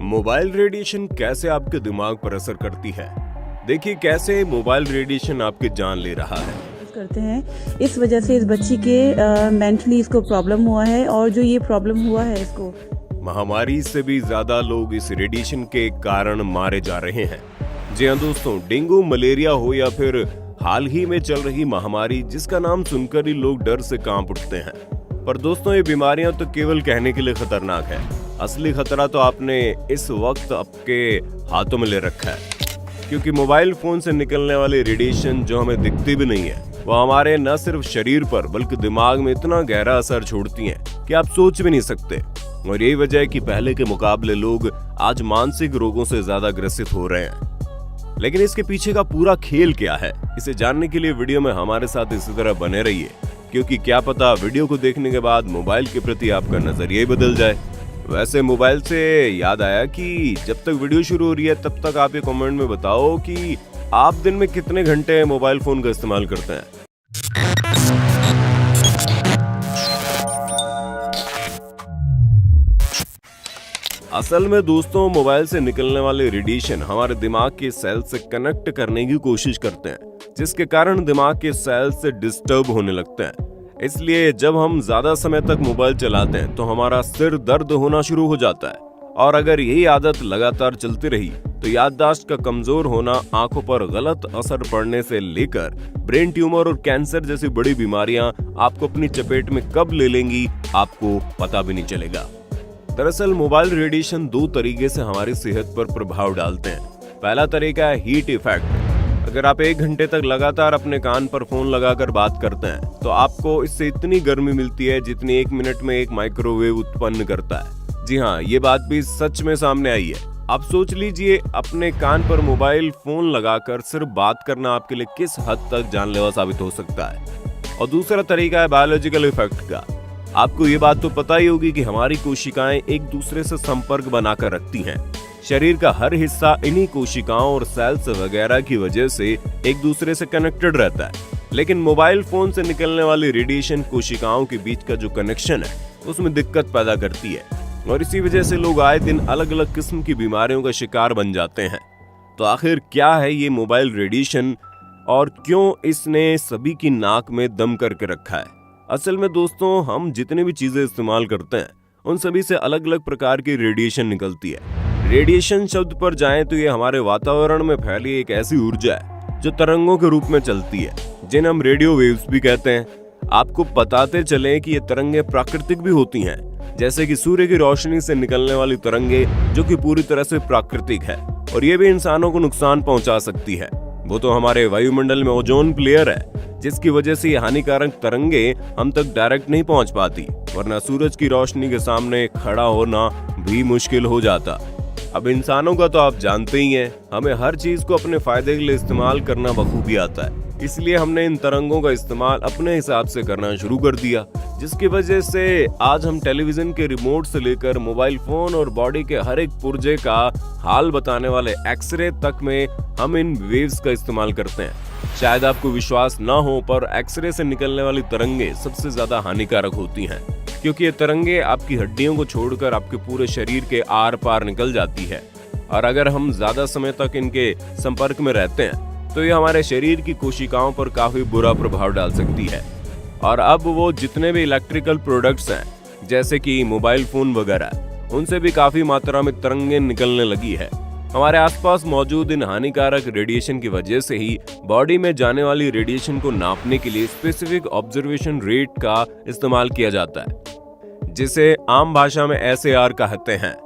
Mobile radiation कैसे आपके दिमाग पर असर करती है। देखिए कैसे मोबाइल रेडिएशन आपकी जान ले रहा है। करते हैं इस वजह से इस बच्ची के मेंटली इसको प्रॉब्लम हुआ है, और जो ये प्रॉब्लम हुआ है इसको महामारी से भी ज्यादा लोग इस रेडिएशन के कारण मारे जा रहे हैं। जी हाँ दोस्तों, डेंगू, मलेरिया हो या फिर हाल ही में चल रही महामारी जिसका नाम सुनकर ही लोग डर से कांप उठते हैं। पर दोस्तों, ये बीमारियां तो केवल कहने के लिए खतरनाक है। असली खतरा तो आपने इस वक्त आपके हाथों में ले रखा है, क्योंकि मोबाइल फोन से निकलने वाली रेडिएशन जो हमें दिखती भी नहीं है, वो हमारे न सिर्फ शरीर पर बल्कि दिमाग में इतना गहरा असर छोड़ती हैं कि आप सोच भी नहीं सकते। और यही वजह है कि पहले के मुकाबले लोग आज मानसिक रोगों से ज्यादा ग्रसित हो रहे हैं। लेकिन इसके पीछे का पूरा खेल क्या है, इसे जानने के लिए वीडियो में हमारे साथ इसी तरह बने रहिए, क्योंकि क्या पता वीडियो को देखने के बाद मोबाइल के प्रति आपका नजरिया ही बदल जाए। वैसे मोबाइल से याद आया कि जब तक वीडियो शुरू हो रही है तब तक आप ये कमेंट में बताओ कि आप दिन में कितने घंटे मोबाइल फोन का इस्तेमाल करते हैं। असल में दोस्तों, मोबाइल से निकलने वाले रेडिएशन हमारे दिमाग के सेल से कनेक्ट करने की कोशिश करते हैं, जिसके कारण दिमाग के सेल से डिस्टर्ब होने लगते हैं। इसलिए जब हम ज्यादा समय तक मोबाइल चलाते हैं तो हमारा सिर दर्द होना शुरू हो जाता है, और अगर यही आदत लगातार चलती रही तो याददाश्त का कमजोर होना, आंखों पर गलत असर पड़ने से लेकर ब्रेन ट्यूमर और कैंसर जैसी बड़ी बीमारियां आपको अपनी चपेट में कब ले लेंगी आपको पता भी नहीं चलेगा। दरअसल मोबाइल रेडिएशन दो तरीके से हमारी सेहत पर प्रभाव डालते हैं। पहला तरीका है हीट इफेक्ट। अगर आप 1 घंटे तक लगातार अपने कान पर फोन लगाकर बात करते हैं तो आपको इससे इतनी गर्मी मिलती है जितनी 1 मिनट में एक माइक्रोवेव उत्पन्न करता है। जी हाँ, ये बात भी सच में सामने आई है। आप सोच लीजिए, अपने कान पर मोबाइल फोन लगाकर सिर्फ बात करना आपके लिए किस हद तक जानलेवा साबित हो सकता है। और दूसरा तरीका है बायोलॉजिकल इफेक्ट का। आपको ये बात तो पता ही होगी कि हमारी कोशिकाएं एक दूसरे से संपर्क बनाकर रखती हैं। शरीर का हर हिस्सा इन्हीं कोशिकाओं और सेल्स वगैरह की वजह से एक दूसरे से कनेक्टेड रहता है। लेकिन मोबाइल फोन से निकलने वाली रेडिएशन कोशिकाओं के बीच का जो कनेक्शन है उसमें दिक्कत पैदा करती है, और इसी वजह से लोग आए दिन अलग अलग किस्म की बीमारियों का शिकार बन जाते हैं। तो आखिर क्या है ये मोबाइल रेडिएशन और क्यों इसने सभी की नाक में दम करके रखा है? असल में दोस्तों, हम जितने भी चीजें इस्तेमाल करते हैं उन सभी से अलग अलग प्रकार की रेडिएशन निकलती है। रेडिएशन शब्द पर जाएं तो ये हमारे वातावरण में फैली एक ऐसी ऊर्जा है जो तरंगों के रूप में चलती है, जिन्हें हम रेडियो वेव्स भी कहते हैं। आपको बताते चलें कि ये तरंगे प्राकृतिक भी होती हैं, जैसे कि सूर्य की रोशनी से निकलने वाली तरंगे, जो कि पूरी तरह से प्राकृतिक है, और ये भी इंसानों को नुकसान पहुंचा सकती है। वो तो हमारे वायुमंडल में ओजोन लेयर है, जिसकी वजह से ये हानिकारक तरंगे हम तक डायरेक्ट नहीं पहुंच पाती, वरना सूरज की रोशनी के सामने खड़ा होना भी मुश्किल हो जाता। अब इंसानों का तो आप जानते ही हैं, हमें हर चीज को अपने फायदे के लिए इस्तेमाल करना बखूबी आता है। इसलिए हमने इन तरंगों का इस्तेमाल अपने हिसाब से करना शुरू कर दिया, जिसकी वजह से आज हम टेलीविजन के रिमोट से लेकर मोबाइल फोन और बॉडी के हर एक पुर्जे का हाल बताने वाले एक्सरे तक में हम इन वेव्स का इस्तेमाल करते हैं। शायद आपको विश्वास ना हो, पर एक्सरे से निकलने वाली तरंगे सबसे ज्यादा हानिकारक होती हैं, क्योंकि ये तरंगे आपकी हड्डियों को छोड़कर आपके पूरे शरीर के आर पार निकल जाती है, और अगर हम ज्यादा समय तक इनके संपर्क में रहते हैं तो ये हमारे शरीर की कोशिकाओं पर काफी बुरा प्रभाव डाल सकती है। और अब वो जितने भी इलेक्ट्रिकल प्रोडक्ट्स हैं, जैसे कि मोबाइल फोन वगैरह, उनसे भी काफी मात्रा में तरंगें निकलने लगी है। हमारे आसपास मौजूद इन हानिकारक रेडिएशन की वजह से ही बॉडी में जाने वाली रेडिएशन को नापने के लिए स्पेसिफिक ऑब्जर्वेशन रेट का इस्तेमाल किया जाता है, जिसे आम भाषा में SAR कहते हैं।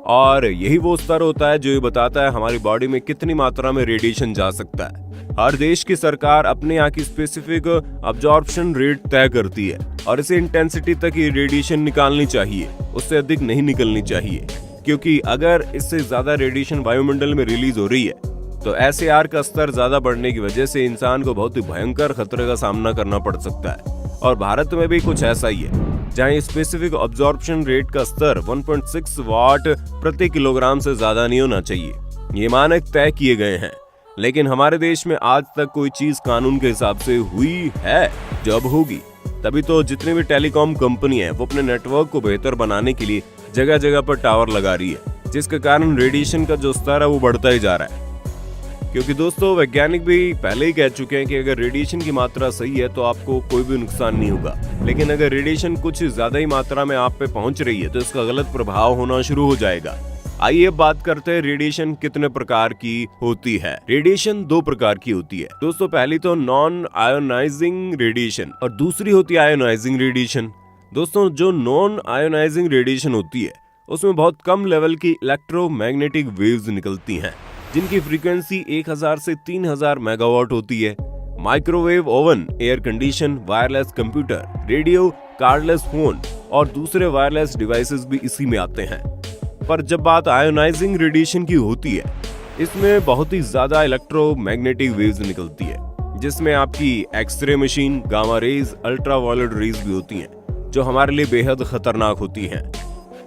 और यही वो स्तर होता है जो ये बताता है हमारी बॉडी में कितनी मात्रा में रेडिएशन जा सकता है। हर देश की सरकार अपने यहाँ की स्पेसिफिक अब्जॉर्प्शन रेट तय करती है, और इसे इंटेंसिटी तक ये रेडिएशन निकालनी चाहिए, उससे अधिक नहीं निकलनी चाहिए, क्योंकि अगर इससे ज्यादा रेडिएशन वायुमंडल में रिलीज हो रही है तो SAR का स्तर ज्यादा बढ़ने की वजह से इंसान को बहुत ही भयंकर खतरे का सामना करना पड़ सकता है। और भारत में भी कुछ ऐसा ही है, जहां स्पेसिफिक अब्जॉर्प्शन रेट का स्तर 1.6 वाट प्रति किलोग्राम से ज्यादा नहीं होना चाहिए। ये मानक तय किए गए हैं, लेकिन हमारे देश में आज तक कोई चीज कानून के हिसाब से हुई है जो अब होगी। तभी तो जितनी भी टेलीकॉम कंपनी है वो अपने नेटवर्क को बेहतर बनाने के लिए जगह जगह पर टावर लगा रही है, जिसके कारण रेडिएशन का जो स्तर है वो बढ़ता ही जा रहा है। क्योंकि दोस्तों वैज्ञानिक भी पहले ही कह चुके हैं कि अगर रेडिएशन की मात्रा सही है तो आपको कोई भी नुकसान नहीं होगा, लेकिन अगर रेडिएशन कुछ ज्यादा ही मात्रा में आप पे पहुंच रही है तो इसका गलत प्रभाव होना शुरू हो जाएगा। आइए अब बात करते हैं रेडिएशन कितने प्रकार की होती है। रेडिएशन 2 प्रकार की होती है दोस्तों। पहली तो नॉन आयोनाइजिंग रेडिएशन और दूसरी होती है आयोनाइजिंग रेडिएशन। दोस्तों जो नॉन आयोनाइजिंग रेडिएशन होती है उसमें बहुत कम लेवल की इलेक्ट्रोमैग्नेटिक वेव्स निकलती हैं, जिनकी फ्रीक्वेंसी 1000 से 3000 मेगावाट होती है। Microwave oven, air condition, wireless computer, radio, cardless phone और दूसरे वायरलेस डिवाइसेस भी इसी में आते हैं। पर जब बात आयोनाइजिंग रेडिएशन की होती है, इसमें बहुत ही ज्यादा इलेक्ट्रोमैग्नेटिक वेव्स निकलती है, जिसमें आपकी x ray machine, gamma rays, ultraviolet rays भी होती हैं, जो हमारे लिए बेहद खतरनाक होती हैं।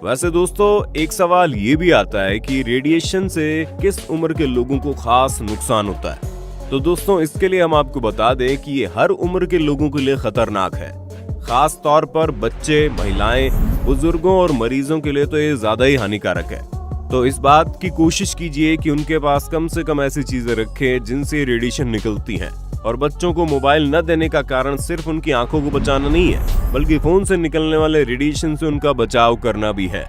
वैसे दोस्तों एक सवाल ये भी आता है कि रेडिएशन से किस उम्र के लोगों को खास नुकसान होता है। तो दोस्तों इसके लिए हम आपको बता दें कि ये हर उम्र के लोगों के लिए खतरनाक है। खास तौर पर बच्चे, महिलाएं, बुजुर्गों और मरीजों के लिए तो ये ज्यादा ही हानिकारक है। तो इस बात की कोशिश कीजिए कि उनके पास कम से कम ऐसी चीजें रखें जिनसे रेडिएशन निकलती हैं। और बच्चों को मोबाइल न देने का कारण सिर्फ उनकी आंखों को बचाना नहीं है, बल्कि फोन से निकलने वाले रेडिएशन से उनका बचाव करना भी है।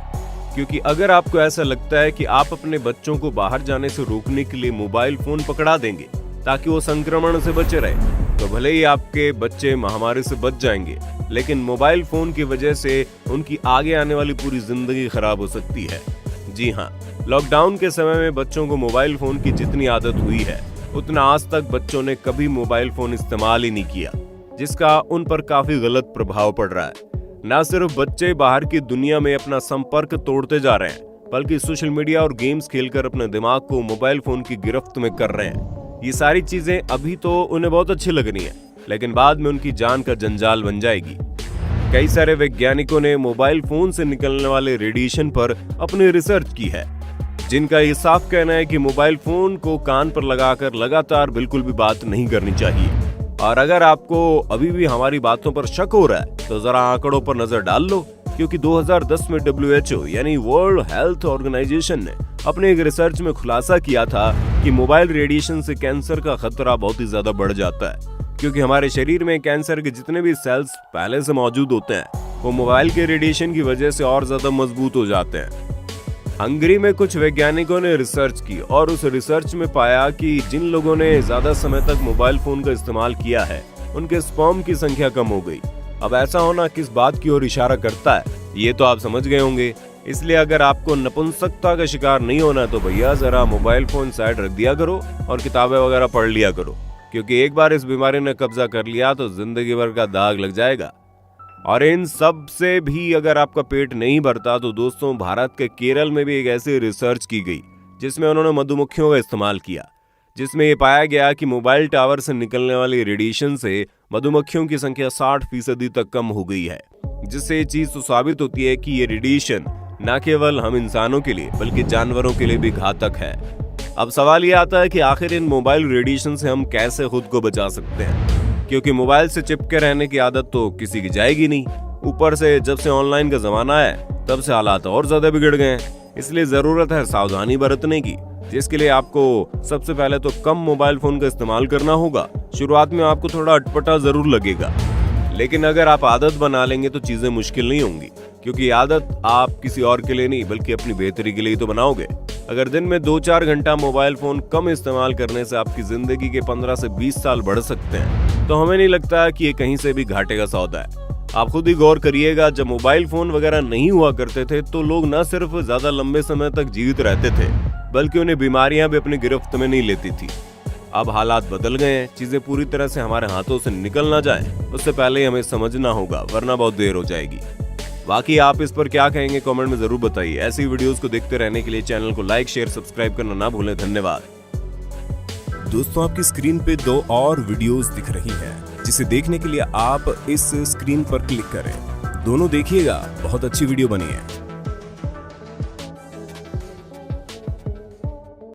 क्योंकि अगर आपको ऐसा लगता है कि आप अपने बच्चों को बाहर जाने से रोकने के लिए मोबाइल फोन पकड़ा देंगे ताकि वो संक्रमण से बचे रहे, तो भले ही आपके बच्चे महामारी से बच जाएंगे, लेकिन मोबाइल फोन की वजह से उनकी आगे आने वाली पूरी जिंदगी खराब हो सकती है। जी हाँ, लॉकडाउन के समय में बच्चों को मोबाइल फोन की जितनी आदत हुई है उतना आज तक बच्चों ने कभी मोबाइल फोन इस्तेमाल ही नहीं किया, जिसका उन पर काफी गलत प्रभाव पड़ रहा है। न सिर्फ बच्चे बाहर की दुनिया में अपना संपर्क तोड़ते जा रहे हैं, बल्कि सोशल मीडिया और गेम्स खेलकर अपने दिमाग को मोबाइल फोन की गिरफ्त में कर रहे हैं। ये सारी चीजें अभी तो उन्हें बहुत अच्छी लग रही हैं, लेकिन बाद में उनकी जान का जंजाल बन जाएगी। कई सारे वैज्ञानिकों ने मोबाइल फोन से निकलने वाले रेडिएशन पर अपनी रिसर्च की है, जिनका ये साफ कहना है कि मोबाइल फोन को कान पर लगाकर लगातार बिल्कुल भी बात नहीं करनी चाहिए। और अगर आपको अभी भी हमारी बातों पर शक हो रहा है तो जरा आंकड़ों पर नजर डाल लो, क्योंकि 2010 में WHO यानी वर्ल्ड हेल्थ ऑर्गेनाइजेशन ने अपने एक रिसर्च में खुलासा किया था कि मोबाइल रेडिएशन से कैंसर का खतरा बहुत ही ज्यादा बढ़ जाता है, क्योंकि हमारे शरीर में कैंसर के जितने भी सेल्स पहले से मौजूद होते हैं वो मोबाइल के रेडिएशन की वजह से और ज्यादा मजबूत हो जाते हैं। हंगरी में कुछ वैज्ञानिकों ने रिसर्च की और उस रिसर्च में पाया कि जिन लोगों ने ज्यादा समय तक मोबाइल फोन का इस्तेमाल किया है उनके स्पर्म की संख्या कम हो गई। अब ऐसा होना किस बात की ओर इशारा करता है ये तो आप समझ गए होंगे। इसलिए अगर आपको नपुंसकता का शिकार नहीं होना तो भैया जरा मोबाइल फोन साइड रख दिया करो और किताबें वगैरह पढ़ लिया करो, क्योंकि एक बार इस बीमारी ने कब्जा कर लिया तो जिंदगी भर का दाग लग जाएगा। और इन सब से भी अगर आपका पेट नहीं भरता तो दोस्तों भारत के केरल में भी एक ऐसी रिसर्च की गई जिसमें उन्होंने मधुमक्खियों का इस्तेमाल किया, जिसमें ये पाया गया कि मोबाइल टावर से निकलने वाली रेडिएशन से मधुमक्खियों की संख्या 60% तक कम हो गई है, जिससे ये चीज तो साबित होती है कि ये रेडिएशन न केवल हम इंसानों के लिए बल्कि जानवरों के लिए भी घातक है। अब सवाल ये आता है कि आखिर इन मोबाइल रेडिएशन से हम कैसे खुद को बचा सकते हैं, क्योंकि मोबाइल से चिपके रहने की आदत तो किसी की जाएगी नहीं। ऊपर से जब से ऑनलाइन का जमाना है तब से हालात और ज्यादा बिगड़ गए हैं। इसलिए जरूरत है सावधानी बरतने की, जिसके लिए आपको सबसे पहले तो कम मोबाइल फोन का इस्तेमाल करना होगा। शुरुआत में आपको थोड़ा अटपटा जरूर लगेगा, लेकिन अगर आप आदत बना लेंगे तो चीजें मुश्किल नहीं होंगी, क्योंकि आदत आप किसी और के लिए नहीं बल्कि अपनी बेहतरी के लिए तो बनाओगे। अगर दिन में 2-4 घंटा मोबाइल फोन कम इस्तेमाल करने से आपकी जिंदगी के 15 से 20 साल बढ़ सकते हैं, तो हमें नहीं लगता कि ये कहीं से भी घाटे का सौदा है। आप खुद ही गौर करिएगा, जब मोबाइल फोन वगैरह नहीं हुआ करते थे तो लोग न सिर्फ ज्यादा लंबे समय तक जीवित रहते थे, बल्कि उन्हें बीमारियां भी अपनी गिरफ्त में नहीं लेती थी। अब हालात बदल गए हैं, चीजें पूरी तरह से हमारे हाथों से निकल ना जाए उससे पहले ही हमें समझना होगा, वरना बहुत देर हो जाएगी। बाकी आप इस पर क्या कहेंगे कमेंट में जरूर बताइए। ऐसी वीडियोस को देखते रहने के लिए चैनल को लाइक, शेयर, सब्सक्राइब करना ना भूलें। धन्यवाद। दोस्तों आपकी स्क्रीन पे 2 और वीडियोस दिख रही हैं, जिसे देखने के लिए आप इस स्क्रीन पर क्लिक करें। दोनों देखिएगा, बहुत अच्छी वीडियो बनी है।